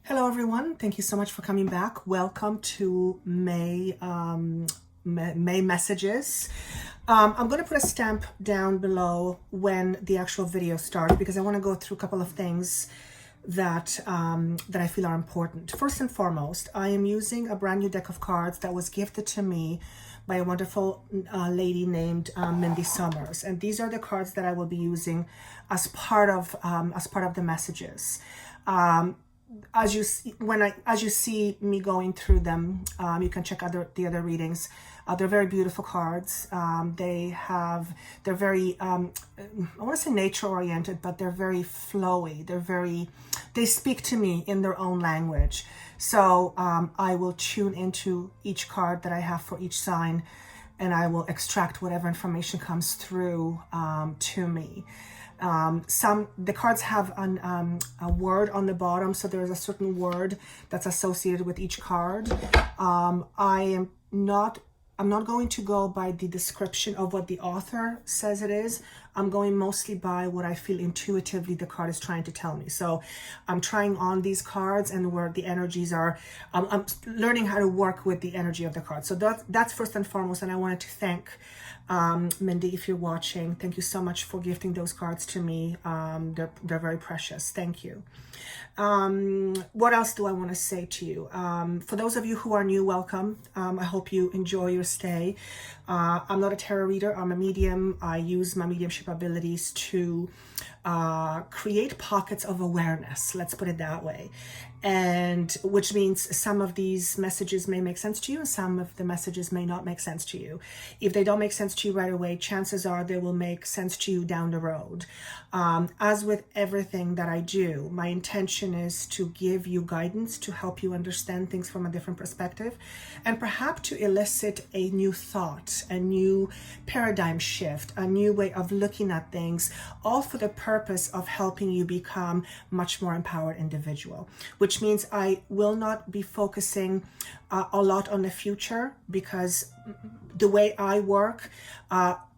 Hello, everyone. Thank you so much for coming back. Welcome to May Messages. I'm going to put a stamp down below when the actual video starts because I want to go through a couple of things that I feel are important. First and foremost, I am using a brand new deck of cards that was gifted to me by a wonderful lady named Mindy Summers, and these are the cards that I will be using as part of the messages. As you see me going through them, you can check the other readings. They're very beautiful cards. They're very I want to say nature oriented, but they're very flowy. They speak to me in their own language. So I will tune into each card that I have for each sign, and I will extract whatever information comes through to me. The cards have a word on the bottom, so there is a certain word that's associated with each card. I'm not going to go by the description of what the author says it is. I'm going mostly by what I feel intuitively the card is trying to tell me. So I'm trying on these cards and where the energies are. I'm learning how to work with the energy of the card. So that's first and foremost. And I wanted to thank Mindy, if you're watching. Thank you so much for gifting those cards to me. They're very precious. Thank you. What else do I want to say to you? For those of you who are new, welcome. I hope you enjoy your stay. I'm not a tarot reader. I'm a medium. I use my mediumship abilities to create pockets of awareness. Let's put it that way. And which means some of these messages may make sense to you and some of the messages may not make sense to you. If they don't make sense to you right away, chances are they will make sense to you down the road. As with everything that I do, my intention is to give you guidance to help you understand things from a different perspective and perhaps to elicit a new thought, a new paradigm shift, a new way of looking at things, all for the purpose of helping you become much more empowered individual, which means I will not be focusing a lot on the future because the way I work,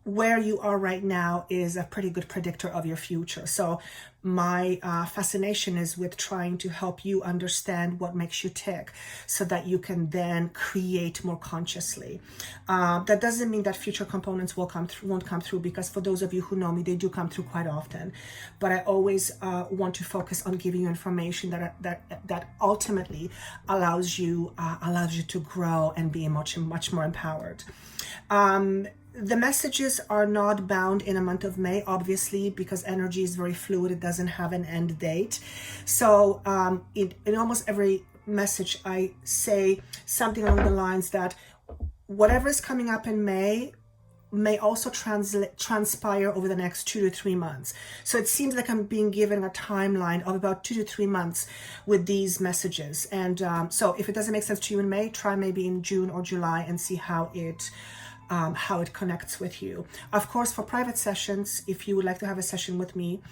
where you are right now is a pretty good predictor of your future. So my fascination is with trying to help you understand what makes you tick so that you can then create more consciously. That doesn't mean that future components won't come through, because for those of you who know me, they do come through quite often. But I always want to focus on giving you information that ultimately allows you to grow and be much more empowered. The messages are not bound in a month of May, obviously, because energy is very fluid. It doesn't have an end date. So in almost every message, I say something along the lines that whatever is coming up in May also transpire over the next 2 to 3 months. So it seems like I'm being given a timeline of about 2 to 3 months with these messages. And so if it doesn't make sense to you in May, try maybe in June or July and see how it connects with you. Of course, for private sessions, if you would like to have a session with me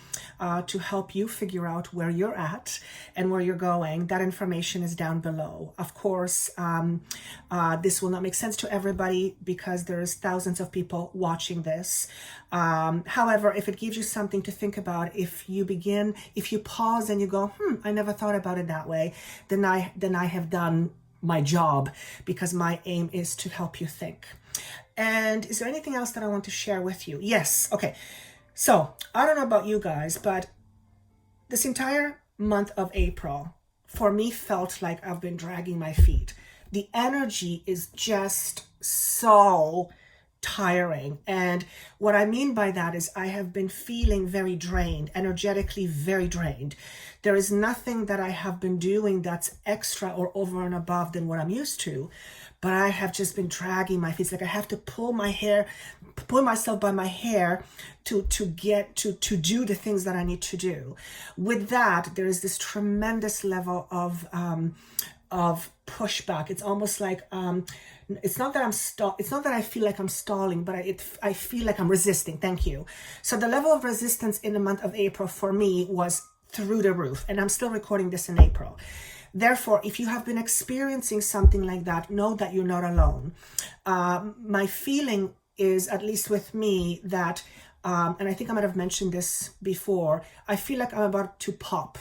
to help you figure out where you're at and where you're going, that information is down below. Of course, this will not make sense to everybody because there's thousands of people watching this. However, if it gives you something to think about, if you pause and you go, I never thought about it that way, then I have done my job, because my aim is to help you think. And is there anything else that I want to share with you? Yes. Okay. So I don't know about you guys, but this entire month of April for me felt like I've been dragging my feet. The energy is just so tiring. And what I mean by that is I have been feeling very drained, energetically very drained. There is nothing that I have been doing that's extra or over and above than what I'm used to. But I have just been dragging my feet. It's like I have to pull myself by my hair to do the things that I need to do. With that, there is this tremendous level of pushback. It's almost like it's not that I feel like I'm stalling, but I feel like I'm resisting. Thank you. So the level of resistance in the month of April for me was through the roof, and I'm still recording this in April. Therefore, if you have been experiencing something like that, know that you're not alone. My feeling is, at least with me, that, and I think I might have mentioned this before, I feel like I'm about to pop.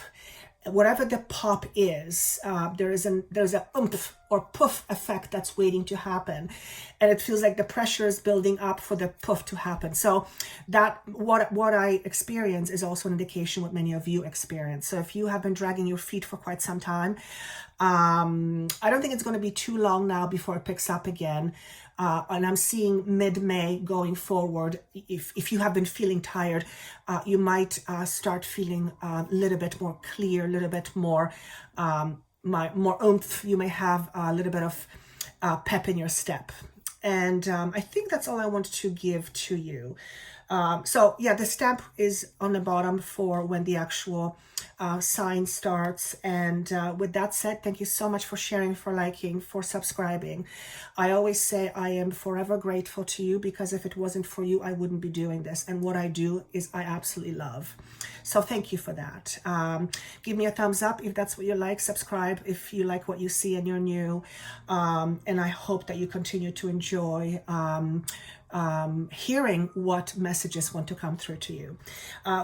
whatever the pop is, there's a oomph or puff effect that's waiting to happen, and it feels like the pressure is building up for the puff to happen. So that what I experience is also an indication what many of you experience. So if you have been dragging your feet for quite some time, I don't think it's going to be too long now before it picks up again. And I'm seeing mid-May going forward. If you have been feeling tired, you might start feeling a little bit more clear, a little bit more more oomph. You may have a little bit of pep in your step. And I think that's all I wanted to give to you. So yeah, the stamp is on the bottom for when the actual sign starts. And with that said, thank you so much for sharing, for liking, for subscribing. I always say I am forever grateful to you, because if it wasn't for you, I wouldn't be doing this. And what I do is I absolutely love. So thank you for that. Give me a thumbs up if that's what you like. Subscribe if you like what you see and you're new. And I hope that you continue to enjoy hearing what messages want to come through to you.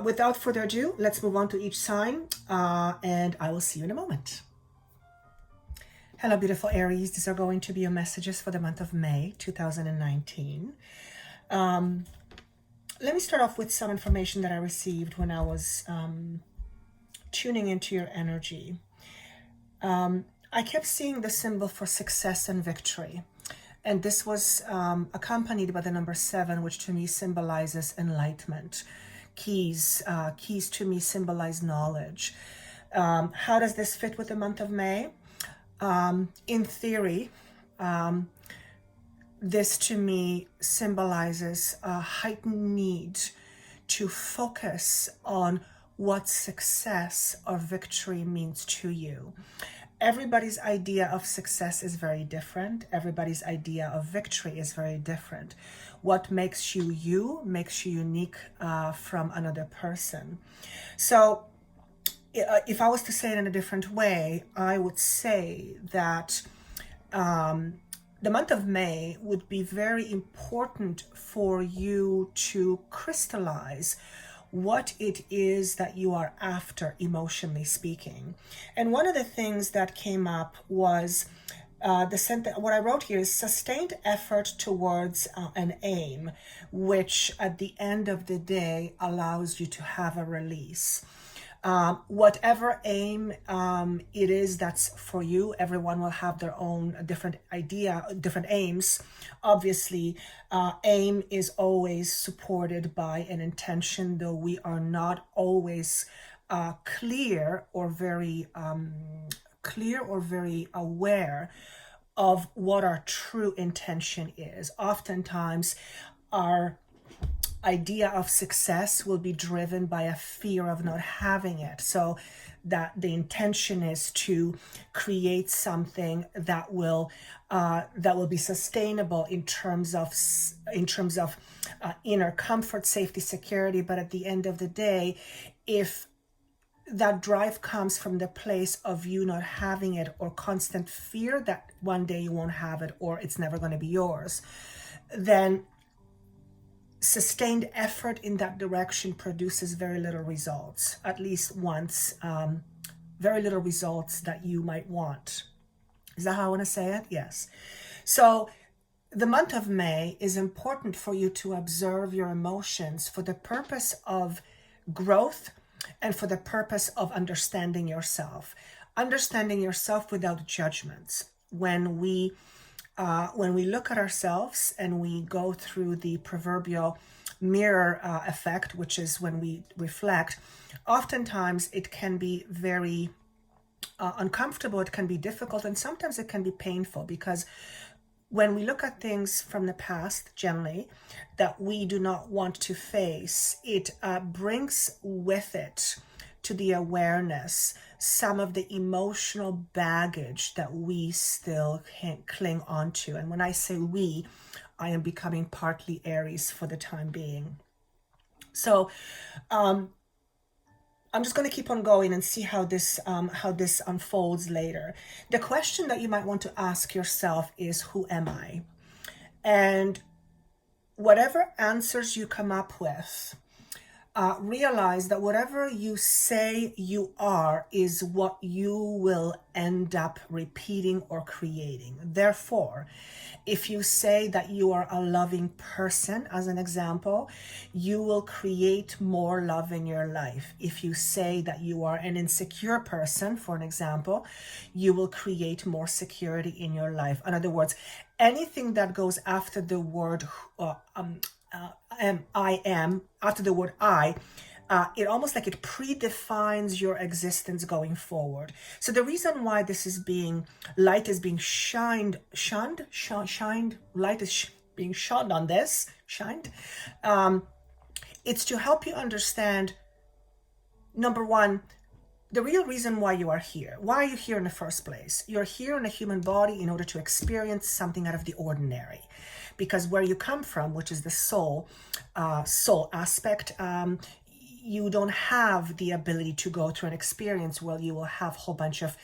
Without further ado, let's move on to each sign, and I will see you in a moment. Hello, beautiful Aries. These are going to be your messages for the month of May 2019. Let me start off with some information that I received when I was tuning into your energy. I kept seeing the symbol for success and victory. And this was accompanied by the number 7, which to me symbolizes enlightenment. Keys to me symbolize knowledge. How does this fit with the month of May? In theory, this to me symbolizes a heightened need to focus on what success or victory means to you. Everybody's idea of success is very different. Everybody's idea of victory is very different. What makes you you makes you unique from another person. So if I was to say it in a different way, I would say that the month of May would be very important for you to crystallize what it is that you are after, emotionally speaking. And one of the things that came up was what I wrote here is sustained effort towards an aim, which at the end of the day allows you to have a release. Whatever aim it is that's for you, everyone will have their own different idea, different aims. Obviously, aim is always supported by an intention, though we are not always clear or very aware of what our true intention is. Oftentimes, our idea of success will be driven by a fear of not having it, so that the intention is to create something that will be sustainable in terms of inner comfort, safety, security. But at the end of the day, if that drive comes from the place of you not having it, or constant fear that one day you won't have it or it's never going to be yours, then sustained effort in that direction produces very little results, at least once, very little results that you might want. Is that how I want to say it? Yes. So the month of May is important for you to observe your emotions for the purpose of growth and for the purpose of understanding yourself. Understanding yourself without judgments. When we look at ourselves and we go through the proverbial mirror effect, which is when we reflect, oftentimes it can be very uncomfortable, it can be difficult, and sometimes it can be painful, because when we look at things from the past, generally, that we do not want to face, it brings with it to the awareness some of the emotional baggage that we still can't cling on to. And when I say we, I am becoming partly Aries for the time being. So I'm just going to keep on going and see how this unfolds later. The question that you might want to ask yourself is, who am I? And whatever answers you come up with, realize that whatever you say you are is what you will end up repeating or creating. Therefore, if you say that you are a loving person, as an example, you will create more love in your life. If you say that you are an insecure person, for an example, you will create more security in your life. In other words, anything that goes after the word I am, after the word I, it almost like it predefines your existence going forward. So the reason why this is light is being light is being shined on this, it's to help you understand, number one, the real reason why you are here. Why are you here in the first place? You're here in a human body in order to experience something out of the ordinary. Because where you come from, which is the soul aspect, you don't have the ability to go through an experience where you will have a whole bunch of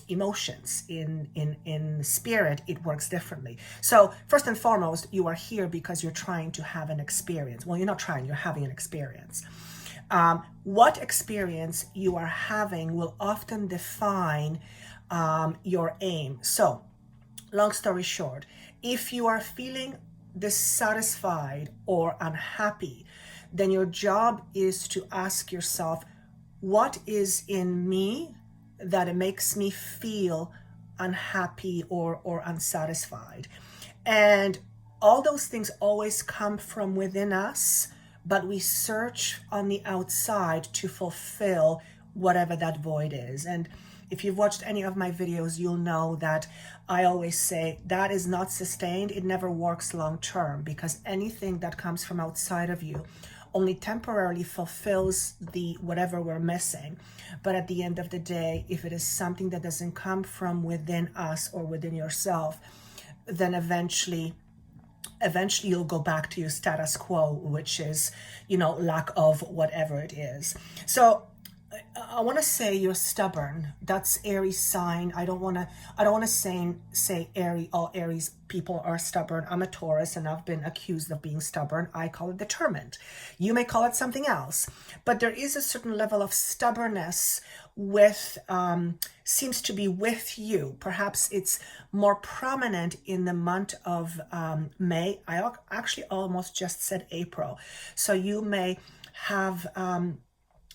emotions. In spirit, it works differently. So first and foremost, you are here because you're trying to have an experience. Well, you're not trying, you're having an experience. What experience you are having will often define your aim. So, long story short, if you are feeling dissatisfied or unhappy, then your job is to ask yourself, what is in me that it makes me feel unhappy or unsatisfied? And all those things always come from within us, but we search on the outside to fulfill whatever that void is. And if you've watched any of my videos, you'll know that I always say that is not sustained. It never works long term, because anything that comes from outside of you only temporarily fulfills the whatever we're missing. But at the end of the day, if it is something that doesn't come from within us or within yourself, then eventually you'll go back to your status quo, which is, lack of whatever it is. So I want to say you're stubborn. That's Aries sign. I don't want to say Aries, all Aries people are stubborn. I'm a Taurus and I've been accused of being stubborn. I call it determined. You may call it something else, but there is a certain level of stubbornness seems to be with you. Perhaps it's more prominent in the month of May. I actually almost just said April. So you may have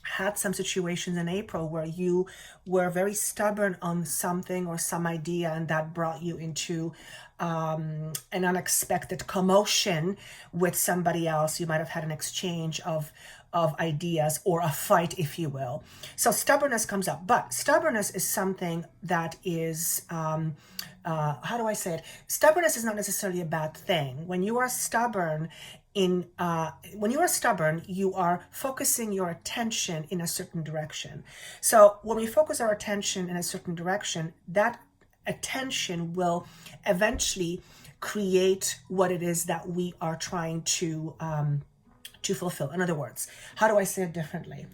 had some situations in April where you were very stubborn on something or some idea, and that brought you into an unexpected commotion with somebody else. You might have had an exchange of ideas, or a fight, if you will. So stubbornness comes up, but stubbornness is something that is, how do I say it? Stubbornness is not necessarily a bad thing. When you are stubborn, you are focusing your attention in a certain direction. So when we focus our attention in a certain direction, that attention will eventually create what it is that we are trying to fulfill. In other words, how do I say it differently?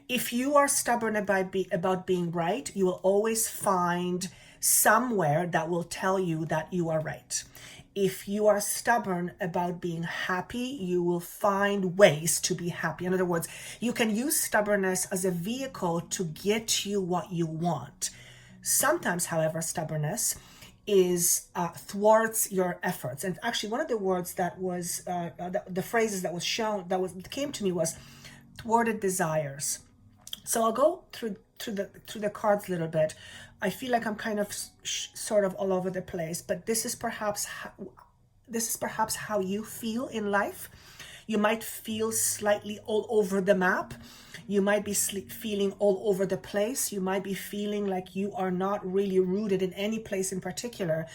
If you are stubborn about being right, you will always find somewhere that will tell you that you are right. If you are stubborn about being happy, you will find ways to be happy. In other words, you can use stubbornness as a vehicle to get you what you want. Sometimes, however, stubbornness thwarts your efforts. And actually, one of the words that was the phrases that came to me was thwarted desires. So I'll go through the cards a little bit. I feel like I'm kind of sort of all over the place, but this is perhaps how you feel in life. You might feel slightly all over the map. You might be feeling all over the place. You might be feeling like you are not really rooted in any place in particular.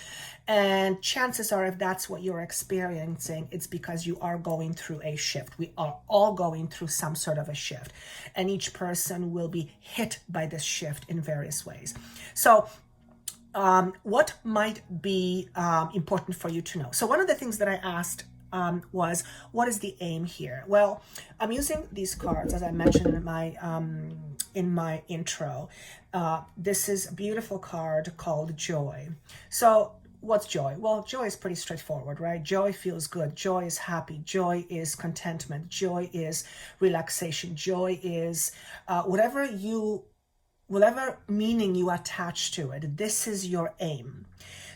And chances are, if that's what you're experiencing, it's because you are going through a shift. We are all going through some sort of a shift. And each person will be hit by this shift in various ways. So what might be important for you to know? So one of the things that I asked was, what is the aim here? Well, I'm using these cards, as I mentioned in my intro. This is a beautiful card called Joy. So what's joy? Well, joy is pretty straightforward, right? Joy feels good. Joy is happy. Joy is contentment. Joy is relaxation. Joy is whatever meaning you attach to it. This is your aim.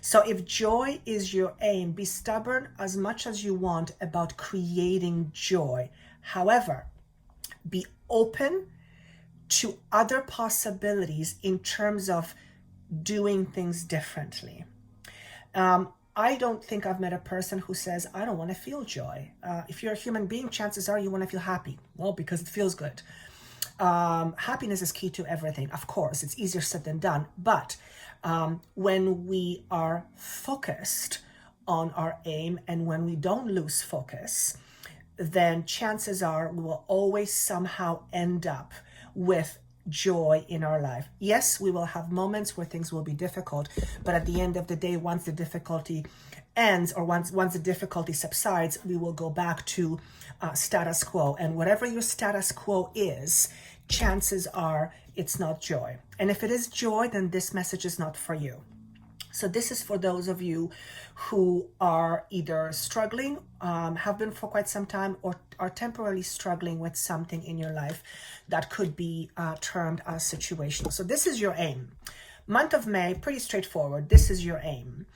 So if joy is your aim, be stubborn as much as you want about creating joy. However, be open to other possibilities in terms of doing things differently. I don't think I've met a person who says, I don't want to feel joy. If you're a human being, chances are you want to feel happy. Well, because it feels good. Happiness is key to everything. Of course, it's easier said than done. But when we are focused on our aim and when we don't lose focus, then chances are we will always somehow end up with joy in our life. Yes, we will have moments where things will be difficult, but at the end of the day, once the difficulty ends or once the difficulty subsides, we will go back to status quo. And whatever your status quo is, chances are it's not joy. And if it is joy, then this message is not for you. So this is for those of you who are either struggling, have been for quite some time, or are temporarily struggling with something in your life that could be termed as situational. So this is your aim. Month of May, pretty straightforward. This is your aim.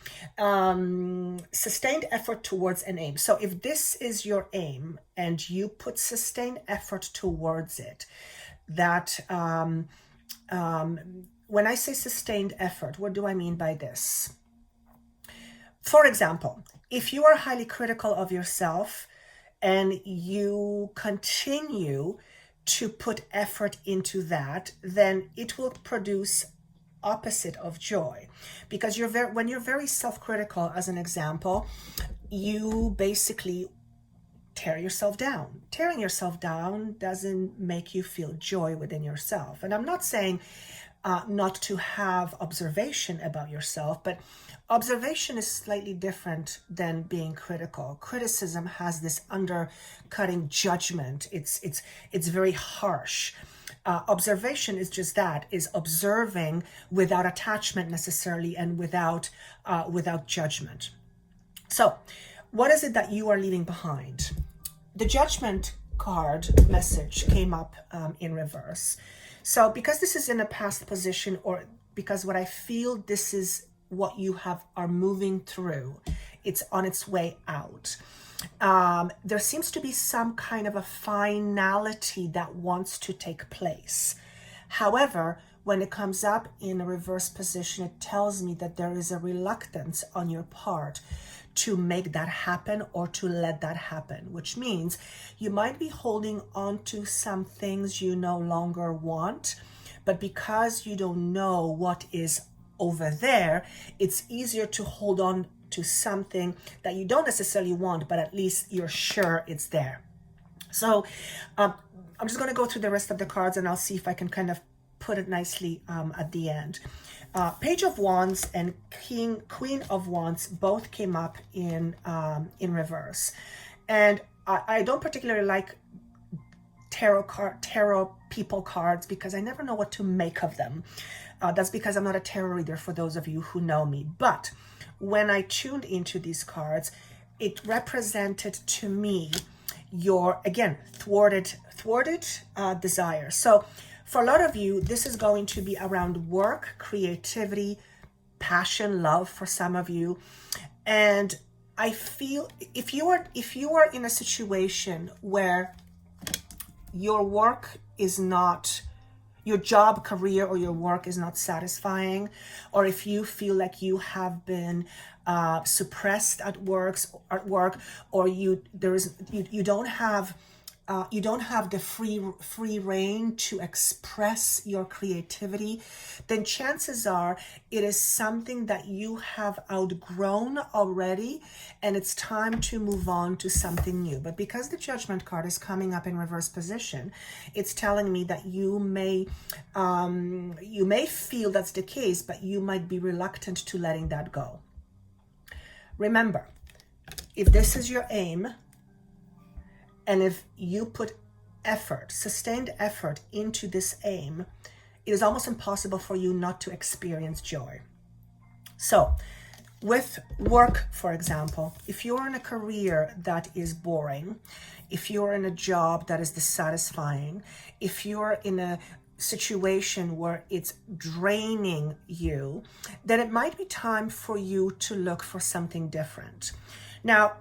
Sustained effort towards an aim. So if this is your aim and you put sustained effort towards it, that when I say sustained effort, what do I mean by this? For example, if you are highly critical of yourself and you continue to put effort into that, then it will produce opposite of joy. Because when you're very self-critical, as an example, you basically tear yourself down. Tearing yourself down doesn't make you feel joy within yourself. And I'm not saying not to have observation about yourself, but observation is slightly different than being critical. Criticism has this undercutting judgment. It's very harsh. Observation is just that, is observing without attachment necessarily and without judgment. So what is it that you are leaving behind? The Judgment card message came up in reverse. So because this is in a past position, or because what I feel this is what you are moving through, it's on its way out. There seems to be some kind of a finality that wants to take place. However, when it comes up in a reverse position, it tells me that there is a reluctance on your part to make that happen or to let that happen, which means you might be holding on to some things you no longer want, but because you don't know what is over there, it's easier to hold on to something that you don't necessarily want, but at least you're sure it's there. So I'm just going to go through the rest of the cards and I'll see if I can kind of put it nicely at the end. Page of Wands and Queen of Wands both came up in reverse. And I don't particularly like tarot people cards because I never know what to make of them. That's because I'm not a tarot reader, for those of you who know me. But when I tuned into these cards, it represented to me your, again, thwarted desire. So for a lot of you, this is going to be around work, creativity, passion, love for some of you. And I feel if you are in a situation where your work is not, your job, career, or your work is not satisfying, or if you feel like you have been suppressed at work, or you don't have the free reign to express your creativity, then chances are it is something that you have outgrown already and it's time to move on to something new. But because the Judgment card is coming up in reverse position, it's telling me that you may feel that's the case, but you might be reluctant to letting that go. Remember, if this is your aim, and if you put effort, sustained effort into this aim, it is almost impossible for you not to experience joy. So With work, for example, if you're in a career that is boring, if you're in a job that is dissatisfying, if you're in a situation where it's draining you, then it might be time for you to look for something different. Now,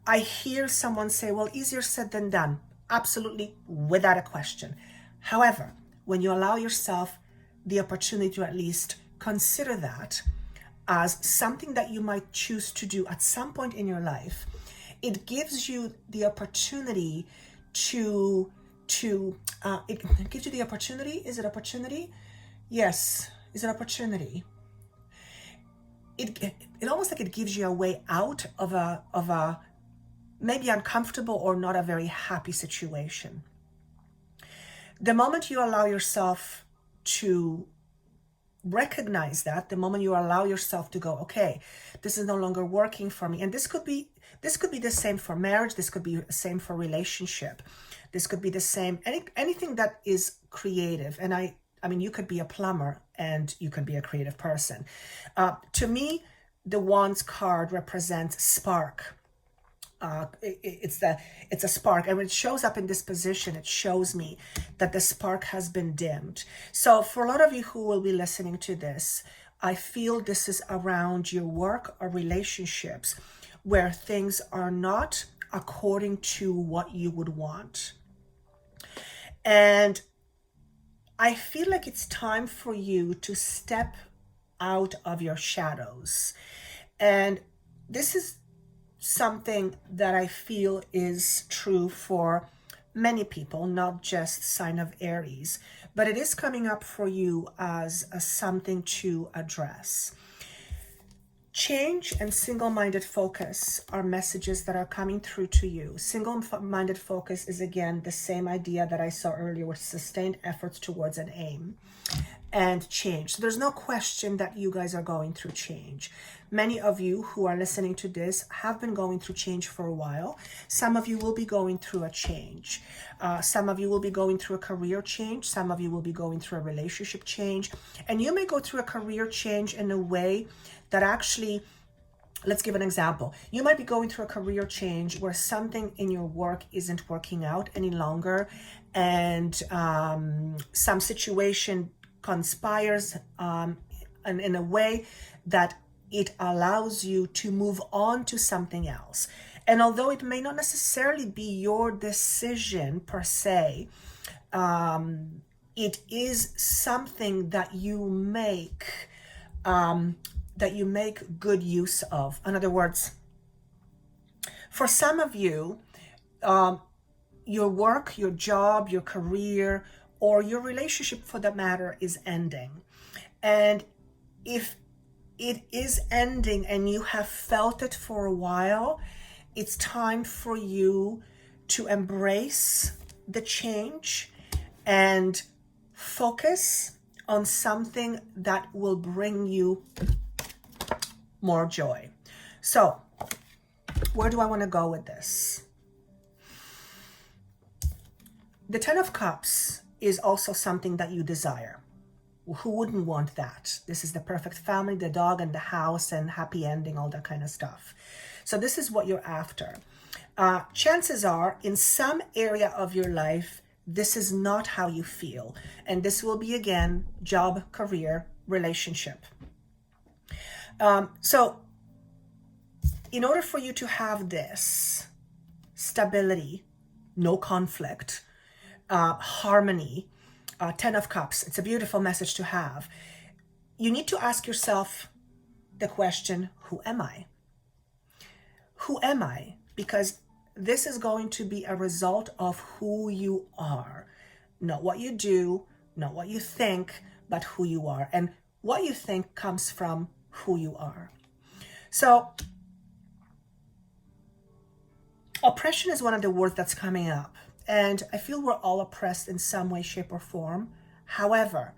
I hear someone say, well, easier said than done. Absolutely, without a question. However, when you allow yourself the opportunity to at least consider that as something that you might choose to do at some point in your life, it gives you the opportunity to it gives you the opportunity. Is it opportunity? Yes. Is it opportunity? It almost like it gives you a way out of a maybe uncomfortable or not a very happy situation. The moment you allow yourself to recognize that, the moment you allow yourself to go, okay, this is no longer working for me, and this could be the same for marriage, this could be the same for relationship, this could be the same anything that is creative. And I mean, you could be a plumber and you could be a creative person. To me, the Wands card represents spark. It's a spark, and when it shows up in this position, it shows me that the spark has been dimmed. So for a lot of you who will be listening to this, I feel this is around your work or relationships where things are not according to what you would want. And I feel like it's time for you to step out of your shadows. And this is something that I feel is true for many people, not just sign of Aries, but it is coming up for you as something to address. Change and single-minded focus are messages that are coming through to you. Single-minded focus is, again, the same idea that I saw earlier with sustained efforts towards an aim and change. So there's no question that you guys are going through change. Many of you who are listening to this have been going through change for a while. Some of you will be going through a change. Some of you will be going through a career change. Some of you will be going through a relationship change. And you may go through a career change in a way that actually, let's give an example. You might be going through a career change where something in your work isn't working out any longer, and some situation conspires and in a way that it allows you to move on to something else. And although it may not necessarily be your decision per se, it is something that you make good use of. In other words, for some of you, your work, your job, your career, or your relationship for that matter is ending. And if it is ending and you have felt it for a while, it's time for you to embrace the change and focus on something that will bring you more joy. So, where do I want to go with this? The Ten of Cups is also something that you desire. Who wouldn't want that? This is the perfect family, the dog and the house and happy ending, all that kind of stuff. So this is what you're after. Chances are, in some area of your life, this is not how you feel. And this will be, again, job, career, relationship. So in order for you to have this stability, no conflict, harmony, Ten of Cups, it's a beautiful message to have. You need to ask yourself the question, who am I? Who am I? Because this is going to be a result of who you are. Not what you do, not what you think, but who you are. And what you think comes from who you are. So, oppression is one of the words that's coming up. And I feel we're all oppressed in some way, shape, or form. However,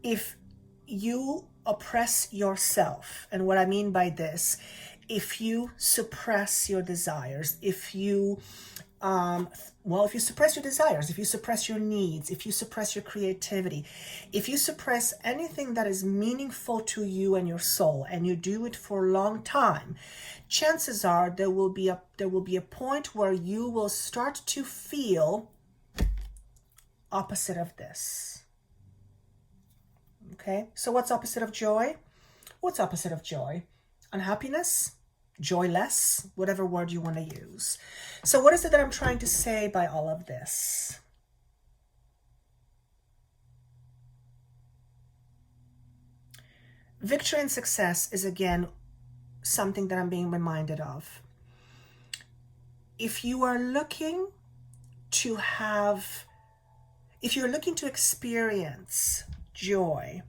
if you oppress yourself, and what I mean by this, if you suppress your desires, if you well, if you suppress your desires, if you suppress your needs, if you suppress your creativity, if you suppress anything that is meaningful to you and your soul, and you do it for a long time, chances are there will be a point where you will start to feel opposite of this. Okay, so what's opposite of joy? What's opposite of joy? Unhappiness? Joyless? Whatever word you want to use. So what is it that I'm trying to say by all of this? Victory and success is, again, something that I'm being reminded of. If you are looking to experience joy,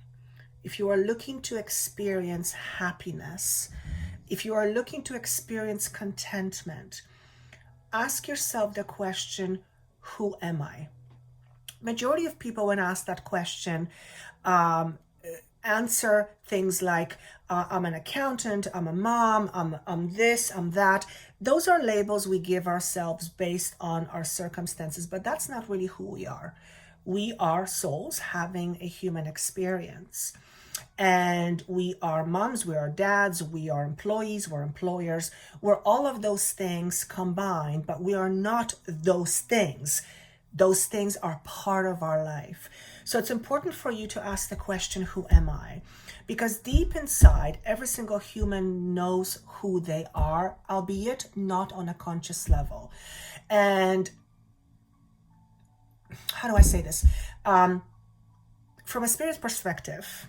if you are looking to experience happiness, if you are looking to experience contentment, ask yourself the question, who am I? Majority of people, when asked that question, answer things like, I'm an accountant, I'm a mom, I'm this, I'm that. Those are labels we give ourselves based on our circumstances, but that's not really who we are. We are souls having a human experience. And we are moms, we are dads, we are employees, we're employers, we're all of those things combined, but we are not those things. Those things are part of our life. So it's important for you to ask the question, who am I? Because deep inside, every single human knows who they are, albeit not on a conscious level. And how do I say this? From a spirit perspective,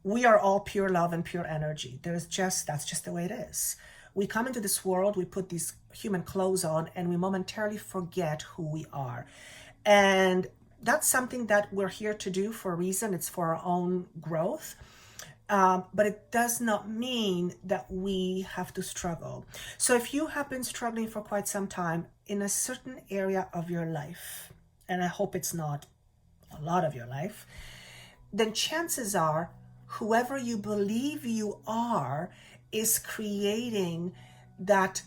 we are all pure love and pure energy. That's just the way it is. We come into this world, we put these human clothes on, and we momentarily forget who we are. And that's something that we're here to do for a reason. It's for our own growth. But it does not mean that we have to struggle. So if you have been struggling for quite some time in a certain area of your life, and I hope it's not a lot of your life, then chances are whoever you believe you are is creating that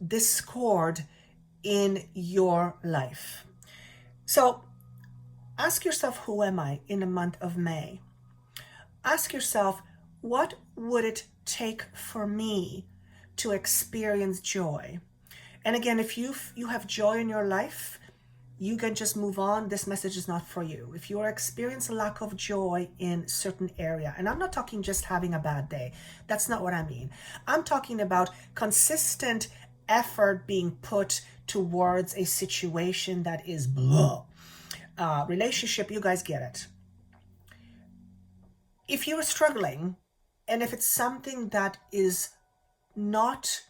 discord in your life. So ask yourself, who am I in the month of May? Ask yourself, what would it take for me to experience joy? And again, if you have joy in your life, you can just move on. This message is not for you. If you are experiencing a lack of joy in certain area, and I'm not talking just having a bad day. That's not what I mean. I'm talking about consistent effort being put towards a situation that is blah. Relationship, you guys get it. If you are struggling, and if it's something that is not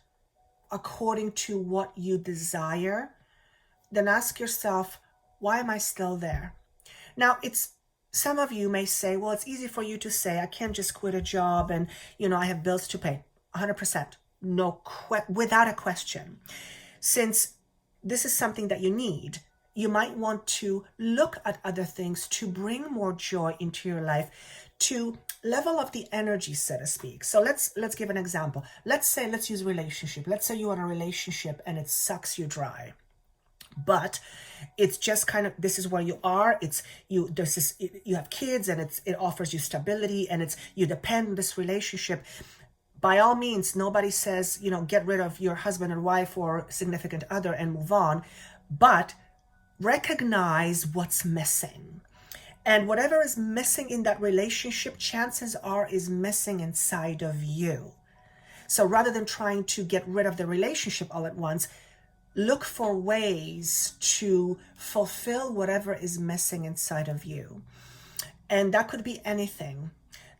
according to what you desire, then ask yourself, why am I still there? Now, some of you may say, well, it's easy for you to say, I can't just quit a job and, I have bills to pay. 100%. Without a question. Since this is something that you need, you might want to look at other things to bring more joy into your life, to level up the energy, so to speak. So let's give an example. Let's use relationship. Let's say you're in a relationship and it sucks you dry. But it's just kind of, this is where you are. You have kids, and it offers you stability, and you depend on this relationship. By all means, nobody says, get rid of your husband and wife or significant other and move on, but recognize what's missing. And whatever is missing in that relationship, chances are is missing inside of you. So rather than trying to get rid of the relationship all at once, look for ways to fulfill whatever is missing inside of you. And that could be anything.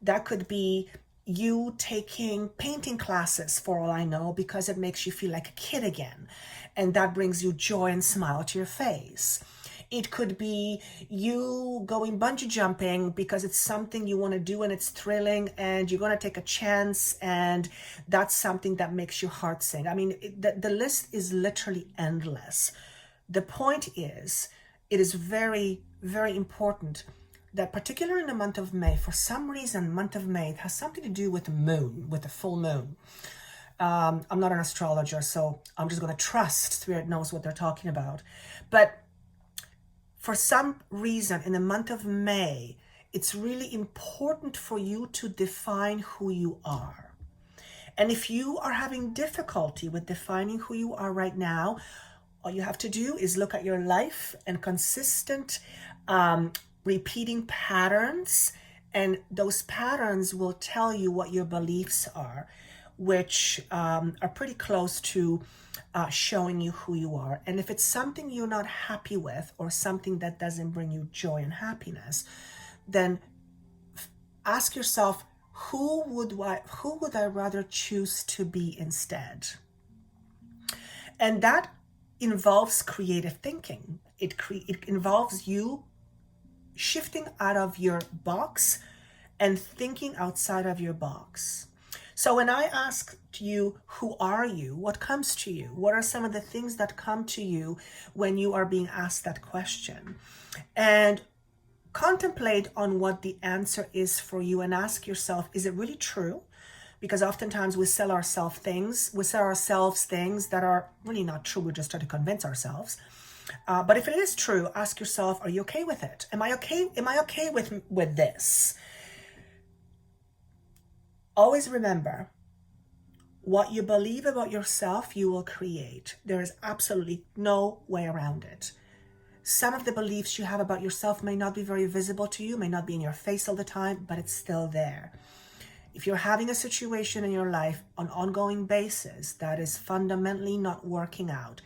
That could be you taking painting classes, for all I know, because it makes you feel like a kid again. And that brings you joy and smile to your face. It could be you going bungee jumping because it's something you want to do and it's thrilling and you're going to take a chance, and that's something that makes your heart sing. I mean, the list is literally endless. The point is, it is very, very important that particularly in the month of May, for some reason, month of May, it has something to do with the moon, with the full moon. I'm not an astrologer, so I'm just going to trust Spirit knows what they're talking about. But for some reason, in the month of May, it's really important for you to define who you are. And if you are having difficulty with defining who you are right now, all you have to do is look at your life and consistent repeating patterns, and those patterns will tell you what your beliefs are, which are pretty close to showing you who you are. And if it's something you're not happy with or something that doesn't bring you joy and happiness, then ask yourself, who would I rather choose to be instead? And that involves creative thinking. It involves you shifting out of your box and thinking outside of your box. So when I asked you, who are you? What comes to you? What are some of the things that come to you when you are being asked that question? And contemplate on what the answer is for you and ask yourself, is it really true? Because oftentimes we sell ourselves things that are really not true. We're just trying to convince ourselves. But if it is true, ask yourself, are you okay with it? Am I okay with this? Always remember, what you believe about yourself, you will create. There is absolutely no way around it. Some of the beliefs you have about yourself may not be very visible to you, may not be in your face all the time, but it's still there. If you're having a situation in your life on an ongoing basis that is fundamentally not working out,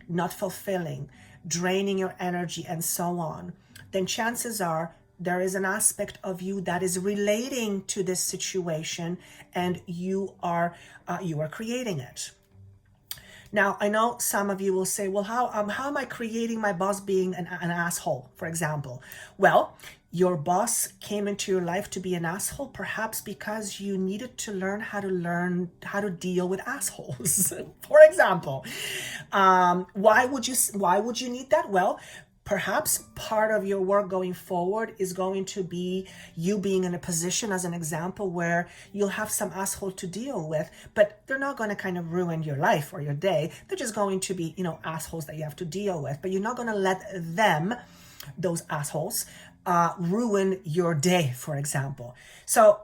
not fulfilling, draining your energy, and so on, then chances are there is an aspect of you that is relating to this situation, and you are creating it. Now, I know some of you will say, well, how am I creating my boss being an asshole, for example? Well, your boss came into your life to be an asshole, perhaps because you needed to learn how to deal with assholes, for example. Why would you need that? Well, perhaps part of your work going forward is going to be you being in a position, as an example, where you'll have some asshole to deal with, but they're not going to kind of ruin your life or your day. They're just going to be, assholes that you have to deal with, but you're not going to let them, those assholes, ruin your day, for example. So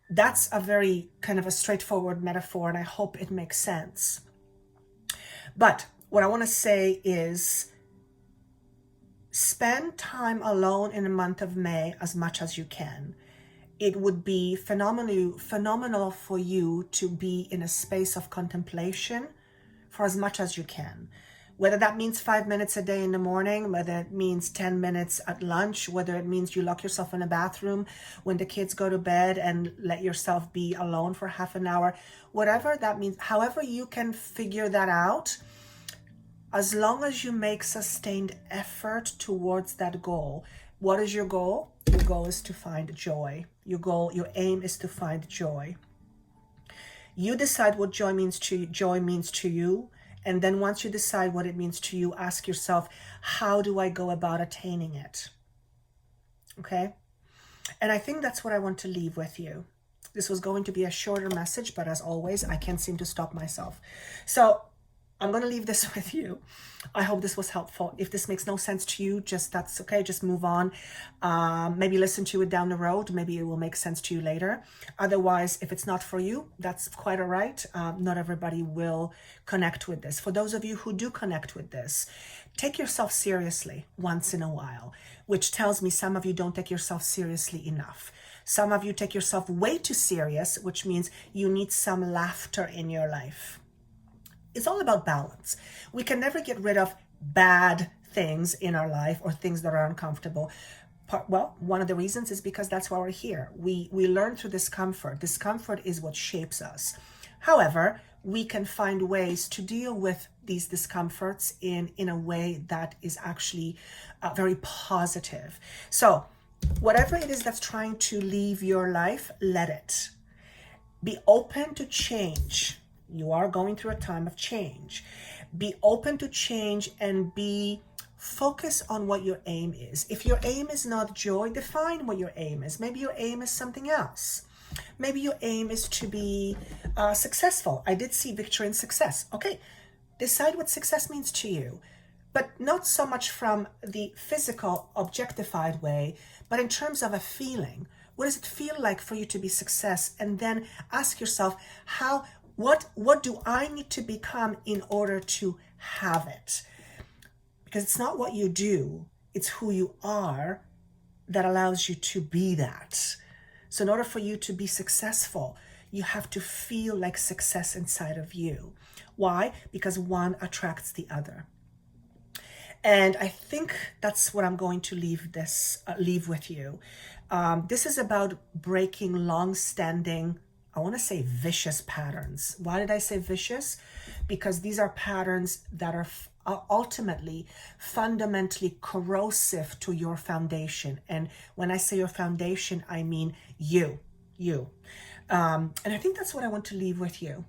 that's a very kind of a straightforward metaphor, and I hope it makes sense. But what I want to say is, spend time alone in the month of May as much as you can. It would be phenomenal for you to be in a space of contemplation for as much as you can. Whether that means 5 minutes a day in the morning, whether it means 10 minutes at lunch, whether it means you lock yourself in a bathroom when the kids go to bed and let yourself be alone for half an hour, whatever that means, however you can figure that out, as long as you make sustained effort towards that goal. What is your goal? Your goal is to find joy. Your aim is to find joy. You decide what joy means to you. And then once you decide what it means to you, ask yourself, how do I go about attaining it? Okay? And I think that's what I want to leave with you. This was going to be a shorter message, but as always, I can't seem to stop myself. So I'm going to leave this with you. I hope this was helpful. If this makes no sense to you, that's okay. Just move on. Maybe listen to it down the road. Maybe it will make sense to you later. Otherwise, if it's not for you, that's quite all right. Not everybody will connect with this. For those of you who do connect with this, take yourself seriously once in a while, which tells me some of you don't take yourself seriously enough. Some of you take yourself way too serious, which means you need some laughter in your life. It's all about balance. We can never get rid of bad things in our life or things that are uncomfortable. Well, one of the reasons is because that's why we're here. We learn through discomfort. Discomfort is what shapes us. However, we can find ways to deal with these discomforts in a way that is actually very positive. So whatever it is that's trying to leave your life, let it. Be open to change. You are going through a time of change. Be open to change and be focused on what your aim is. If your aim is not joy, define what your aim is. Maybe your aim is something else. Maybe your aim is to be successful. I did see victory and success. Okay, decide what success means to you, but not so much from the physical, objectified way, but in terms of a feeling. What does it feel like for you to be success? And then ask yourself, what do I need to become in order to have it? Because it's not what you do, it's who you are that allows you to be that. So in order for you to be successful, you have to feel like success inside of you. Why? Because one attracts the other. And I think that's what I'm going to leave with you. This is about breaking long-standing, I want to say vicious patterns. Why did I say vicious? Because these are patterns that are ultimately fundamentally corrosive to your foundation. And when I say your foundation, I mean you. And I think that's what I want to leave with you.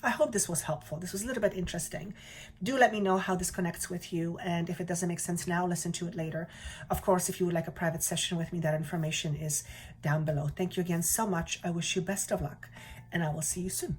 I hope this was helpful. This was a little bit interesting. Do let me know how this connects with you. And if it doesn't make sense now, listen to it later. Of course, if you would like a private session with me, that information is down below. Thank you again so much. I wish you best of luck, and I will see you soon.